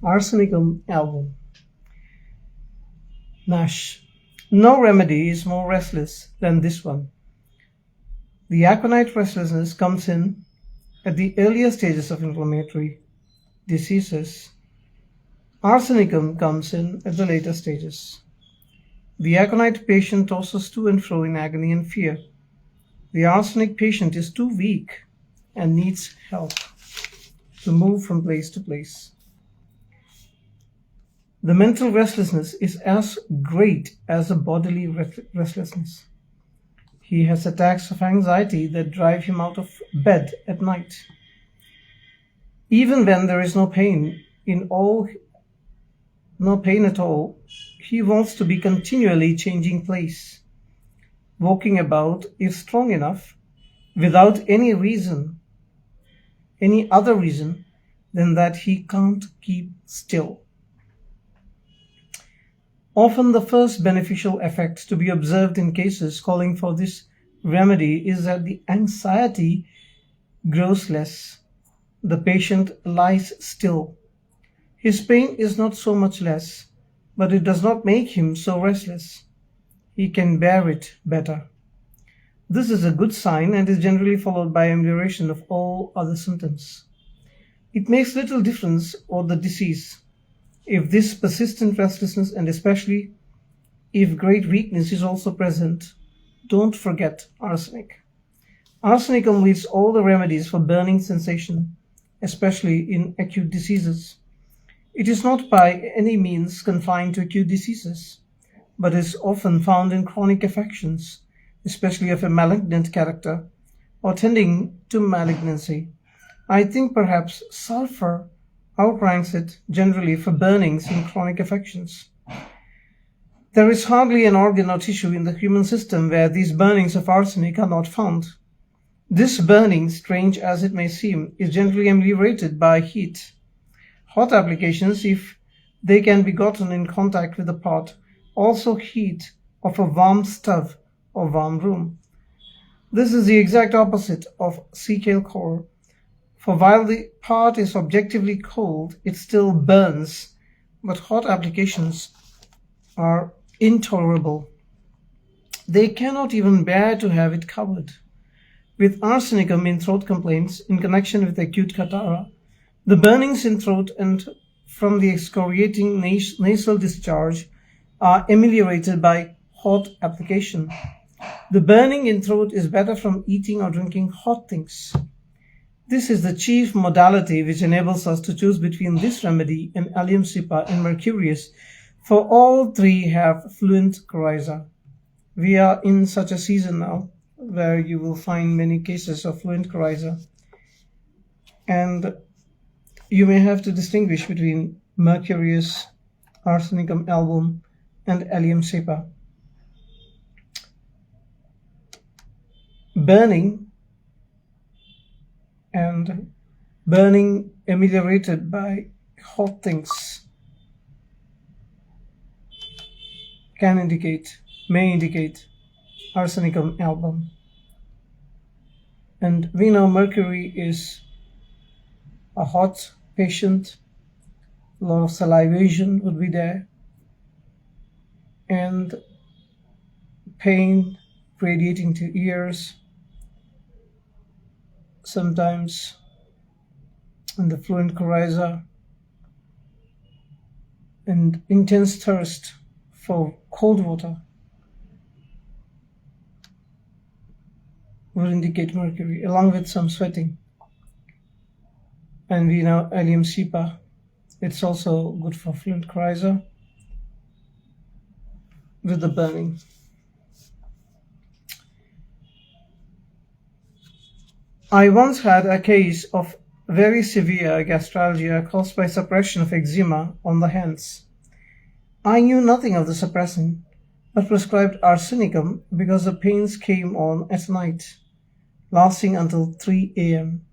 Arsenicum album. NASH. No remedy is more restless than this one. The aconite restlessness comes in at the earlier stages of inflammatory diseases. Arsenicum comes in at the later stages. The aconite patient tosses to and fro in agony and fear. The arsenic patient is too weak and needs help to move from place to place. The mental restlessness is as great as the bodily restlessness. He has attacks of anxiety that drive him out of bed at night. Even when there is no pain at all, he wants to be continually changing place. Walking about is strong enough without any other reason than that he can't keep still. Often the first beneficial effect to be observed in cases calling for this remedy is that the anxiety grows less. The patient lies still. His pain is not so much less, but it does not make him so restless. He can bear it better. This is a good sign and is generally followed by amelioration of all other symptoms. It makes little difference what the disease. If this persistent restlessness and especially if great weakness is also present, don't forget arsenic. Arsenicum leaves all the remedies for burning sensation, especially in acute diseases. It is not by any means confined to acute diseases, but is often found in chronic affections, especially of a malignant character or tending to malignancy. I think perhaps sulfur outranks it generally for burnings in chronic affections. There is hardly an organ or tissue in the human system where these burnings of arsenic are not found. This burning, strange as it may seem, is generally ameliorated by heat. Hot applications, if they can be gotten in contact with the pot, also heat of a warm stove or warm room. This is the exact opposite of cecal core, for while the pot is objectively cold, it still burns, but hot applications are intolerable. They cannot even bear to have it covered. With arsenicum in throat complaints in connection with acute catarrh, the burnings in throat and from the excoriating nasal discharge are ameliorated by hot application. The burning in throat is better from eating or drinking hot things. This is the chief modality which enables us to choose between this remedy and allium cepa and mercurius, for all three have fluent coryza. We are in such a season now where you will find many cases of fluent coryza, and you may have to distinguish between mercurius, arsenicum album, and allium cepa. Burning ameliorated by hot things may indicate arsenicum album. And we know mercury is a hot patient, a lot of salivation would be there, and pain radiating to ears, sometimes in the fluent coryza, and intense thirst for cold water would indicate mercury, along with some sweating. And we know allium cepa, it's also good for fluent coryza with the burning. I once had a case of very severe gastralgia caused by suppression of eczema on the hands. I knew nothing of the suppressant, but prescribed arsenicum because the pains came on at night, lasting until 3 a.m.,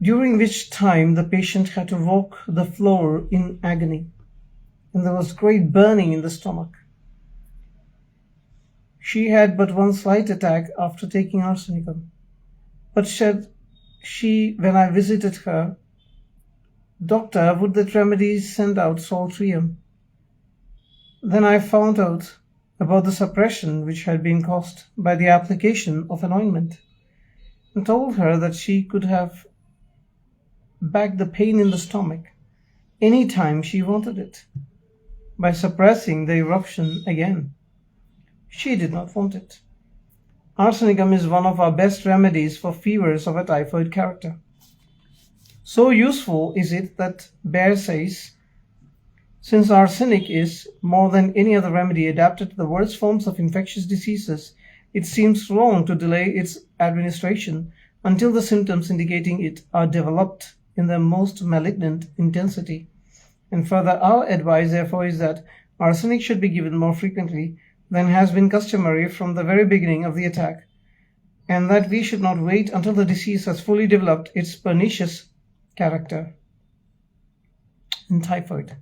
during which time the patient had to walk the floor in agony, and there was great burning in the stomach. She had but one slight attack after taking arsenicum, but said when I visited her Doctor, would that remedy send out saltrium? Then I found out about the suppression which had been caused by the application of an ointment, and told her that she could have back the pain in the stomach any time she wanted it, by suppressing the eruption again. She did not want it. Arsenicum is one of our best remedies for fevers of a typhoid character. So useful is it that Baer says, since arsenic is, more than any other remedy, adapted to the worst forms of infectious diseases, it seems wrong to delay its administration until the symptoms indicating it are developed in their most malignant intensity. And further, our advice, therefore, is that arsenic should be given more frequently than has been customary from the very beginning of the attack, and that we should not wait until the disease has fully developed its pernicious character in typhoid.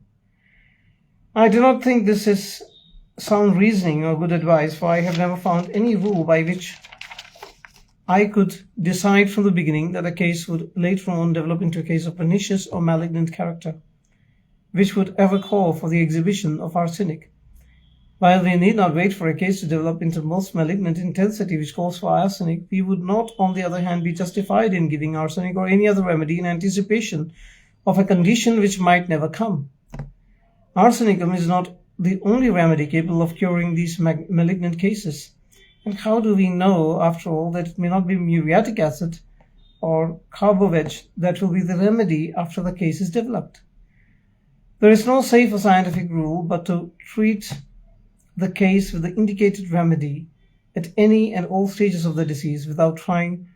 I do not think this is sound reasoning or good advice, for I have never found any rule by which I could decide from the beginning that a case would later on develop into a case of pernicious or malignant character, which would ever call for the exhibition of arsenic. While we need not wait for a case to develop into most malignant intensity which calls for arsenic, we would not, on the other hand, be justified in giving arsenic or any other remedy in anticipation of a condition which might never come. Arsenicum is not the only remedy capable of curing these malignant cases. And how do we know, after all, that it may not be muriatic acid or carboveg that will be the remedy after the case is developed? There is no safe or scientific rule but to treat the case with the indicated remedy at any and all stages of the disease without trying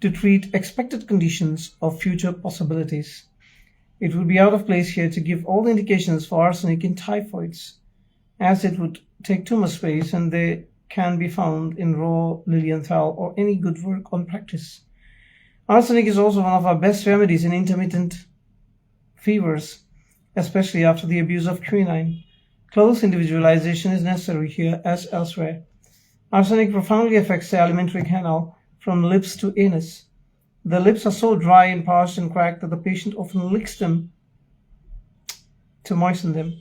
to treat expected conditions or future possibilities. It would be out of place here to give all the indications for arsenic in typhoids, as it would take too much space and they can be found in raw Lilienthal or any good work on practice. Arsenic is also one of our best remedies in intermittent fevers, especially after the abuse of quinine. Close individualization is necessary here as elsewhere. Arsenic profoundly affects the alimentary canal from lips to anus. The lips are so dry and parched and cracked that the patient often licks them to moisten them.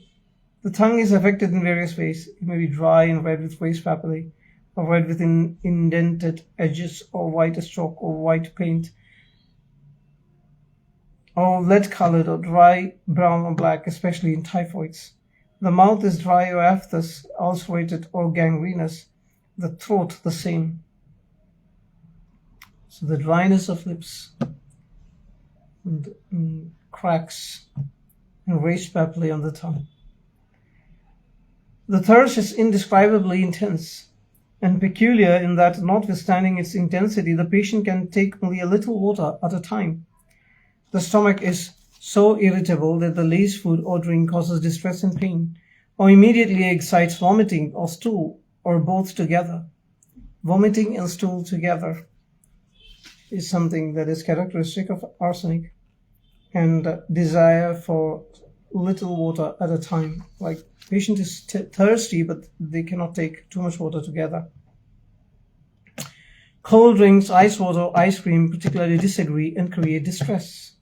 The tongue is affected in various ways. It may be dry and red with waste papillae, or red with indented edges, or white as chalk, or white paint, or lead-colored, or dry brown or black, especially in typhoids. The mouth is dry or aphthous, ulcerated, or gangrenous. The throat the same. So the dryness of lips, and cracks, and raised papillae on the tongue. The thirst is indescribably intense and peculiar in that, notwithstanding its intensity, the patient can take only a little water at a time. The stomach is so irritable that the least food or drink causes distress and pain, or immediately excites vomiting or stool, or both together. Vomiting and stool together is something that is characteristic of arsenic, and desire for little water at a time. Like, patient is thirsty, but they cannot take too much water together. Cold drinks, ice water, ice cream particularly disagree and create distress.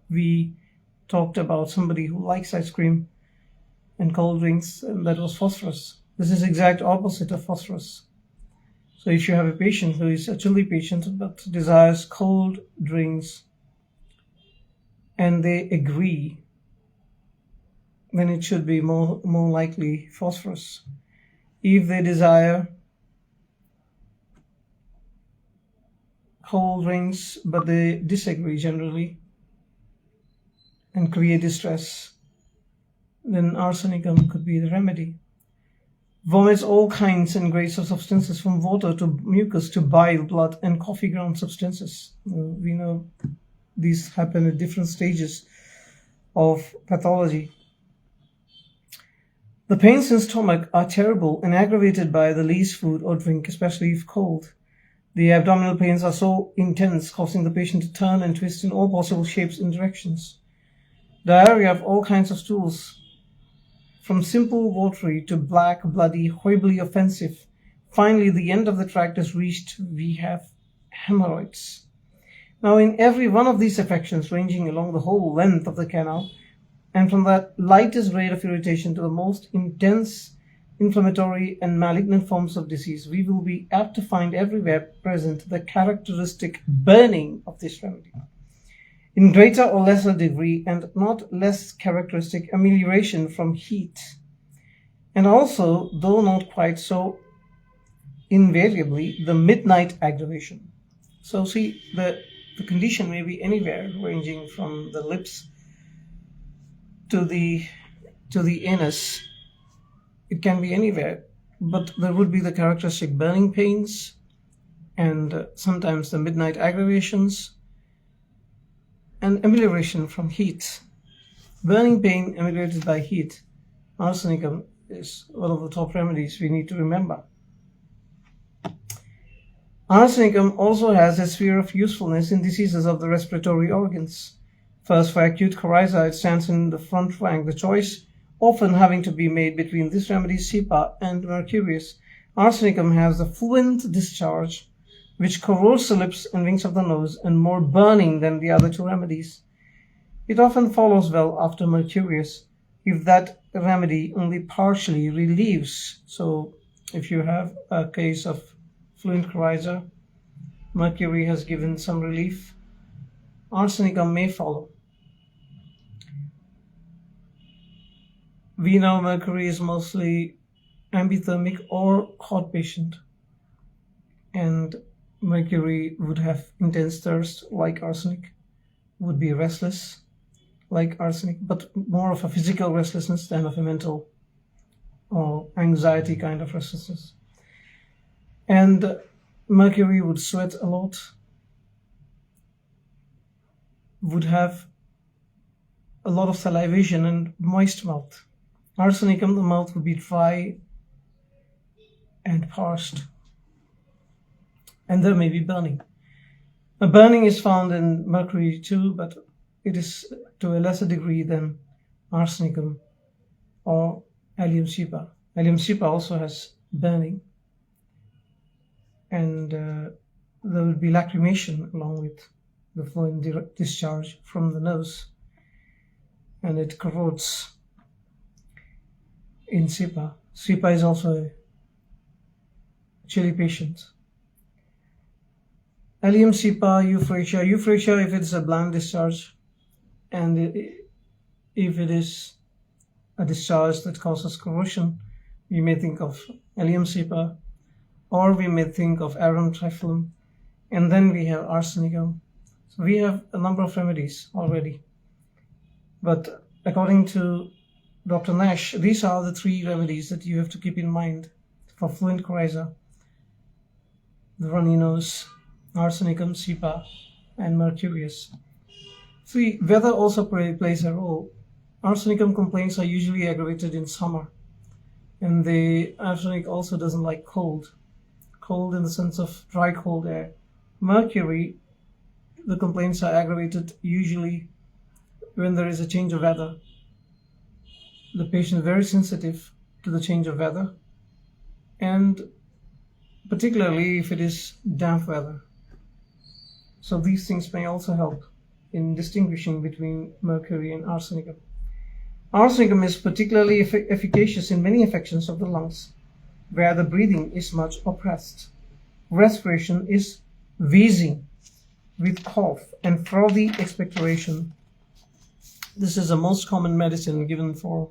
We talked about somebody who likes ice cream and cold drinks, and that was phosphorus. This is exact opposite of phosphorus. So if you have a patient who is a chilly patient but desires cold drinks and they agree, then it should be more likely phosphorus. If they desire cold drinks but they disagree generally and create distress, then arsenicum could be the remedy. Vomits all kinds and grades of substances, from water to mucus to bile, blood, and coffee ground substances. We know these happen at different stages of pathology. The pains in stomach are terrible and aggravated by the least food or drink, especially if cold. The abdominal pains are so intense, causing the patient to turn and twist in all possible shapes and directions. Diarrhea of all kinds of stools, from simple watery to black, bloody, horribly offensive. Finally, the end of the tract is reached. We have hemorrhoids. Now, in every one of these affections, ranging along the whole length of the canal, and from that lightest grade of irritation to the most intense inflammatory and malignant forms of disease, we will be apt to find everywhere present the characteristic burning of this remedy. In greater or lesser degree, and not less characteristic, amelioration from heat, and also, though not quite so invariably, the midnight aggravation. So see, the condition may be anywhere, ranging from the lips to the anus. It can be anywhere, but there would be the characteristic burning pains and sometimes the midnight aggravations and amelioration from heat. Burning pain ameliorated by heat. Arsenicum is one of the top remedies we need to remember. Arsenicum also has a sphere of usefulness in diseases of the respiratory organs. First, for acute coryza, it stands in the front rank, the choice often having to be made between this remedy, Cepa, and Mercurius. Arsenicum has the fluent discharge, which corrodes the lips and wings of the nose, and more burning than the other two remedies. It often follows well after Mercurius, if that remedy only partially relieves. So, if you have a case of fluent coryza, Mercury has given some relief, Arsenicum may follow. We know Mercury is mostly ambithermic or hot patient, and Mercury would have intense thirst like arsenic, would be restless like arsenic, but more of a physical restlessness than of a mental or anxiety kind of restlessness. And Mercury would sweat a lot, would have a lot of salivation and moist mouth. Arsenicum, the mouth would be dry and parched, and there may be burning. Now, burning is found in Mercury too, but it is to a lesser degree than Arsenicum or Allium cepa. Allium cepa also has burning, and there will be lacrimation along with the fluid discharge from the nose, and it corrodes in cepa. Cepa is also a chilly patient. Allium cepa, euphrasia. Euphrasia, if it's a bland discharge, and if it is a discharge that causes corrosion, we may think of Allium cepa, or we may think of Arum triflum, and then we have Arsenicum. So we have a number of remedies already. But according to Dr. Nash, these are the three remedies that you have to keep in mind for fluent coryza: the runny nose, Arsenicum, cepa, and Mercurius. See, weather also plays a role. Arsenicum complaints are usually aggravated in summer, and the arsenic also doesn't like cold in the sense of dry, cold air. Mercury, the complaints are aggravated usually when there is a change of weather. The patient is very sensitive to the change of weather, and particularly if it is damp weather. So these things may also help in distinguishing between Mercury and Arsenicum. Arsenicum is particularly efficacious in many affections of the lungs, where the breathing is much oppressed. Respiration is wheezing with cough and frothy expectoration. This is the most common medicine given for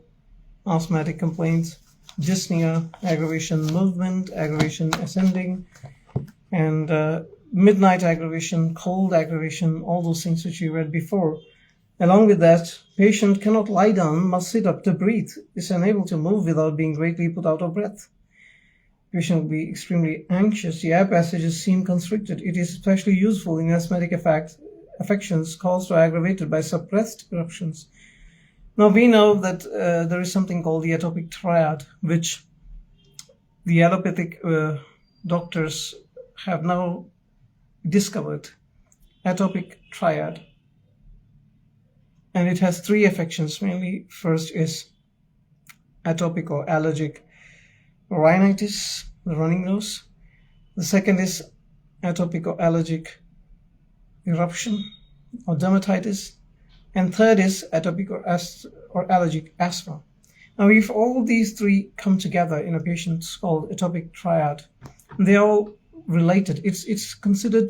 asthmatic complaints: dyspnea, aggravation movement, aggravation ascending, and midnight aggravation, cold aggravation, all those things which we read before. Along with that, patient cannot lie down, must sit up to breathe, is unable to move without being greatly put out of breath. Patient will be extremely anxious. The air passages seem constricted. It is especially useful in asthmatic affections caused or aggravated by suppressed eruptions. Now we know that there is something called the atopic triad, which the allopathic doctors have now discovered. Atopic triad. And it has three affections mainly. First is atopic or allergic rhinitis, the running nose. The second is atopic or allergic eruption or dermatitis, and third is atopic or allergic asthma. Now, if all these three come together in a patient called atopic triad, they're all related. It's considered